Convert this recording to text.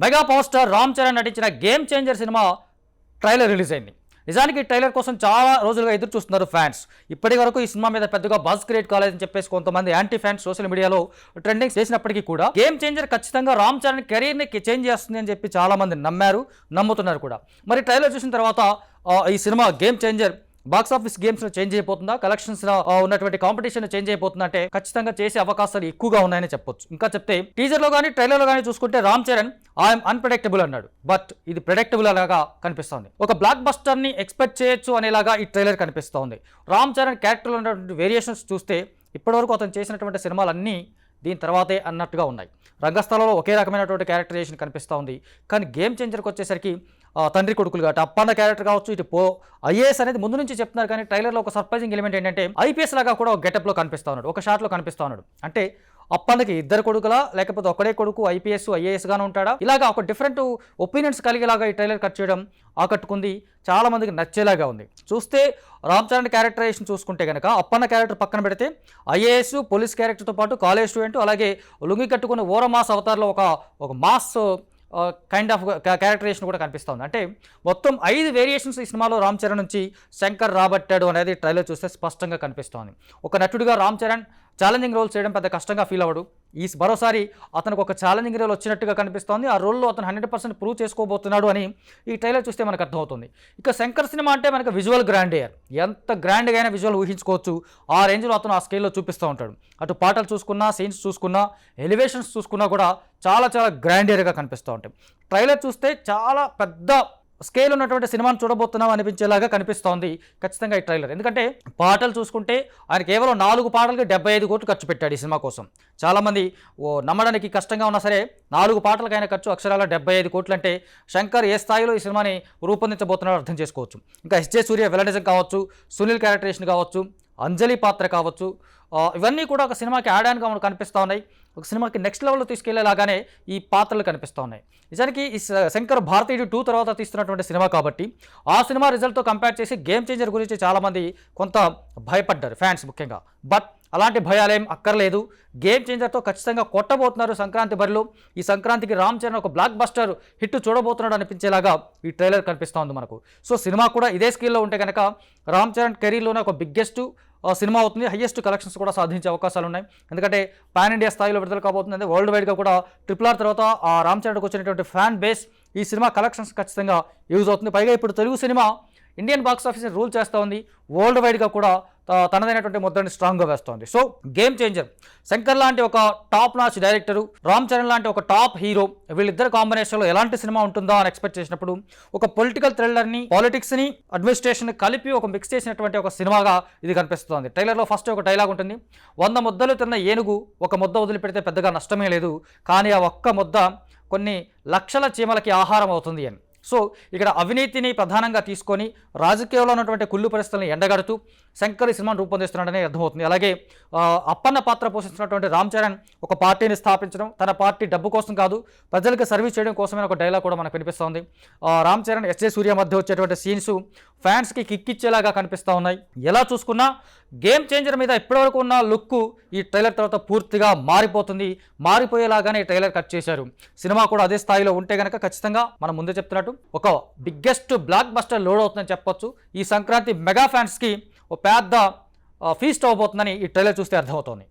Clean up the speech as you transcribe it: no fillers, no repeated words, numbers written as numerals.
Mega power star Ram Charan నటించిన game changer cinema trailer release అయింది. నిజానికి ట్రైలర్ కోసం చాలా రోజులుగా ఎదురు చూస్తున్నారు ఫ్యాన్స్. ఇప్పటి వరకు ఈ సినిమా మీద పెద్దగా బజ్ క్రియేట్ కాలేదని చెప్పేసి కొంతమంది యాంటీ ఫ్యాన్స్ సోషల్ మీడియాలో ట్రెండింగ్ చేసినప్పటికీ కూడా గేమ్ చేంజర్ ఖచ్చితంగా రామ్ చరణ్ కెరీర్ని చేంజ్ చేస్తుంది అని చెప్పి చాలా మంది నమ్ముతున్నారు కూడా. మరి ట్రైలర్ చూసిన తర్వాత ఈ cinema game changer box office games change అయిపోతుందా, కలెక్షన్స్ ఉన్నటువంటి కాంపిటీషన్ చేంజ్ అయిపోతుందా అంటే ఖచ్చితంగా చేసే అవకాశాలు ఎక్కువగా ఉన్నాయని చెప్పొచ్చు. ఇంకా చెప్తే టీజర్ లో కానీ ట్రైలర్ లో కానీ చూసుకుంటే రామ్ చరణ్ ఐఎమ్ అన్ప్రెడిక్టబుల్ అన్నాడు. బట్ ఇది ప్రెడిక్టబుల్ లాగా కనిపిస్తోంది. ఒక బ్లాక్ బస్టర్ ని ఎక్స్పెక్ట్ చేయొచ్చు అనేలాగా ఈ ట్రైలర్ కనిపిస్తోంది. రామ్ చరణ్ క్యారెక్టర్ లో ఉన్నటువంటి వేరియేషన్స్ చూస్తే ఇప్పటివరకు అతను చేసినటువంటి సినిమాలన్నీ దీని తర్వాతే అన్నట్టుగా ఉన్నాయి. రంగస్థలంలో ఒకే రకమైనటువంటి క్యారెక్టరైజేషన్ కనిపిస్తూ ఉంది. కానీ గేమ్ చేంజర్కి వచ్చేసరికి తండ్రి కొడుకులు కాబట్టి అప్పన్న క్యారెక్టర్ కావచ్చు, ఇటు ఐఏఎస్ అనేది ముందు నుంచి చెప్తున్నారు. కానీ ట్రైలర్లో ఒక సర్ప్రైజింగ్ ఎలిమెంట్ ఏంటంటే ఐపీఎస్ లాగా కూడా ఒక గెటప్లో కనిపిస్తూ ఉన్నాడు, ఒక షాట్లో కనిపిస్తూ ఉన్నాడు. అంటే అప్పన్నకి ఇద్దరు కొడుకులా లేకపోతే ఒకడే కొడుకు ఐపీఎస్ ఐఏఎస్ గానే ఉంటాడా, ఇలాగా ఒక డిఫరెంట్ ఒపీనియన్స్ కలిగేలాగా ఈ ట్రైలర్ కట్ చేయడం ఆకట్టుకుంది. చాలా మందికి నచ్చేలాగా ఉంది. చూస్తే రామ్ చరణ్ క్యారెక్టరైజేషన్ చూసుకుంటే కనుక అప్పన్న క్యారెక్టర్ పక్కన పెడితే ఐఏఎస్ పోలీస్ క్యారెక్టర్తో పాటు కాలేజ్ స్టూడెంట్, అలాగే లుంగి కట్టుకున్న ఓర మాస్ అవతార్లో ఒక మాస్ కైండ్ ఆఫ్ క్యారెక్టరైజేషన్ కూడా కనిపిస్తుంది. అంటే మొత్తం 5 వేరియేషన్స్ ఈ సినిమాలో రామ్ చరణ్ నుంచి శంకర్ రాబట్టాడు అనేది ట్రైలర్ చూస్తే స్పష్టంగా కనిపిస్తోంది. ఒక నటుడిగా రామ్ చరణ్ ఛాలెంజింగ్ రోల్ చేయడం పెద్ద కష్టంగా ఫీల్ అవ్వడు. మరోసారి అతనికి ఒక ఛాలెంజింగ్ రోల్ వచ్చినట్టుగా కనిపిస్తోంది. ఆ రోల్లో అతను 100% ప్రూవ్ చేసుకోబోతున్నాడు అని ఈ ట్రైలర్ చూస్తే మనకు అర్థమవుతుంది. ఇక శంకర్ సినిమా అంటే మనకు విజువల్ గ్రాండియర్, ఎంత గ్రాండ్గా అయినా విజువల్ ఊహించుకోవచ్చు. ఆ రేంజ్లో అతను ఆ స్కేల్లో చూపిస్తూ ఉంటాడు. అటు పాటలు చూసుకున్నా, సీన్స్ చూసుకున్నా, ఎలివేషన్స్ చూసుకున్నా కూడా చాలా చాలా గ్రాండియర్గా కనిపిస్తూ ఉంటాయి. ట్రైలర్ చూస్తే చాలా పెద్ద స్కేల్ ఉన్నటువంటి సినిమాను చూడబోతున్నాం అనిపించేలాగా కనిపిస్తోంది ఖచ్చితంగా ఈ ట్రైలర్. ఎందుకంటే పాటలు చూసుకుంటే ఆయన కేవలం 4 పాటలకి 75 కోట్లు ఖర్చు పెట్టాడు ఈ సినిమా కోసం. చాలామంది నమ్మడానికి కష్టంగా ఉన్నా సరే 4 పాటలకైనా ఖర్చు అక్షరాల 75 కోట్లు అంటే శంకర్ ఏ స్థాయిలో ఈ సినిమాని రూపొందించబోతున్నాడో అర్థం చేసుకోవచ్చు. ఇంకా ఎస్జే సూర్య విలనిజం కావచ్చు, సునీల్ క్యారెక్టరేషన్ కావచ్చు, అంజలి పాత్ర కావచ్చు, ఇవన్నీ కూడా ఒక సినిమాకి యాడ్ ఆన్గా మనకు కనిపిస్తూ ఉన్నాయి. ఒక సినిమాకి నెక్స్ట్ లెవెల్లో తీసుకెళ్లేలాగానే ఈ పాత్రలు కనిపిస్తూ ఉన్నాయి. నిజానికి ఈ శంకర్ భారతీయుడు 2 తర్వాత తీస్తున్నటువంటి సినిమా కాబట్టి ఆ సినిమా రిజల్ట్తో కంపేర్ చేసి గేమ్ చేంజర్ గురించి చాలామంది కొంత భయపడ్డారు, ఫ్యాన్స్ ముఖ్యంగా. బట్ అలాంటి భయాలేం అక్కర్లేదు. గేమ్ చేంజర్తో ఖచ్చితంగా కొట్టబోతున్నారు సంక్రాంతి బరిలో. ఈ సంక్రాంతికి రామ్ చరణ్ ఒక బ్లాక్ బస్టర్ హిట్ చూడబోతున్నాడు అనిపించేలాగా ఈ ట్రైలర్ కనిపిస్తూ ఉంది మనకు. సో సినిమా కూడా ఇదే స్కేల్లో ఉంటే కనుక రామ్ చరణ్ కెరీర్లోనే ఒక బిగ్గెస్ట్ సినిమా అవుతుంది. హైయెస్ట్ కలెక్షన్స్ కూడా సాధించే అవకాశాలు ఉన్నాయి. ఎందుకంటే పాన్ ఇండియా స్థాయిలో విడుదల కాబోతుంది. వరల్డ్ వైడ్గా కూడా RRR తర్వాత ఆ రామ్ చరణ్కి వచ్చినటువంటి ఫ్యాన్ బేస్ ఈ సినిమా కలెక్షన్స్ ఖచ్చితంగా యూజ్ అవుతుంది. పైగా ఇప్పుడు తెలుగు సినిమా ఇండియన్ బాక్స్ ఆఫీస్ని రూల్ చేస్తూ ఉంది. వరల్డ్ వైడ్గా కూడా తనదైనటువంటి ముద్రని స్ట్రాంగ్గా వేస్తోంది. సో గేమ్ చేంజర్ శంకర్ లాంటి ఒక top notch director, Ram Charan లాంటి ఒక టాప్ హీరో, వీళ్ళిద్దరు కాంబినేషన్లో ఎలాంటి సినిమా ఉంటుందో అని ఎక్స్పెక్ట్ చేసినప్పుడు ఒక పొలిటికల్ థ్రిల్లర్ని, పాలిటిక్స్ని, అడ్మినిస్ట్రేషన్ కలిపి ఒక మిక్స్ చేసినటువంటి ఒక సినిమాగా ఇది కనిపిస్తుంది. ట్రైలర్లో ఫస్ట్ ఒక డైలాగ్ ఉంటుంది, 100 ముద్దలు తిన్న ఏనుగు ఒక ముద్ద వదిలిపెడితే పెద్దగా నష్టమే లేదు, కానీ ఆ ఒక్క ముద్ద కొన్ని లక్షల చీమలకి ఆహారం అవుతుంది అని. సో ఇక్కడ అవినీతిని ప్రధానంగా తీసుకొని రాజకీయంలో ఉన్నటువంటి కుళ్ళు పరిస్థితులను ఎండగడుతూ శంకర్ ఈ సినిమాను రూపొందిస్తున్నాడని అర్థమవుతుంది. అలాగే అప్పన్న పాత్ర పోషిస్తున్నటువంటి రామ్ చరణ్ ఒక పార్టీని స్థాపించడం, తన పార్టీ డబ్బు కోసం కాదు ప్రజలకు సర్వీస్ చేయడం కోసమైన ఒక డైలాగ్ కూడా మనకు వినిపిస్తోంది. రామ్ చరణ్ ఎస్జే సూర్య మధ్య వచ్చేటువంటి సీన్స్ ఫ్యాన్స్కి కిక్కిచ్చేలాగా కనిపిస్తూ ఉన్నాయి. ఎలా చూసుకున్నా గేమ్ చేంజర్ మీద ఇప్పటివరకు ఉన్న లుక్ ఈ ట్రైలర్ తర్వాత పూర్తిగా మారిపోయేలాగానే ఈ ట్రైలర్ కట్ చేశారు. సినిమా కూడా అదే స్థాయిలో ఉంటే కనుక ఖచ్చితంగా మనం ముందే చెప్తున్నట్టు ఒక బిగ్గెస్ట్ బ్లాక్ బస్టర్ లోడ్ అవుతుందని చెప్పొచ్చు. ఈ సంక్రాంతి మెగా ఫ్యాన్స్కి ఒక పెద్ద ఫీస్ట్ అవబోతుందని ఈ ట్రైలర్ చూస్తే అర్థమవుతోంది.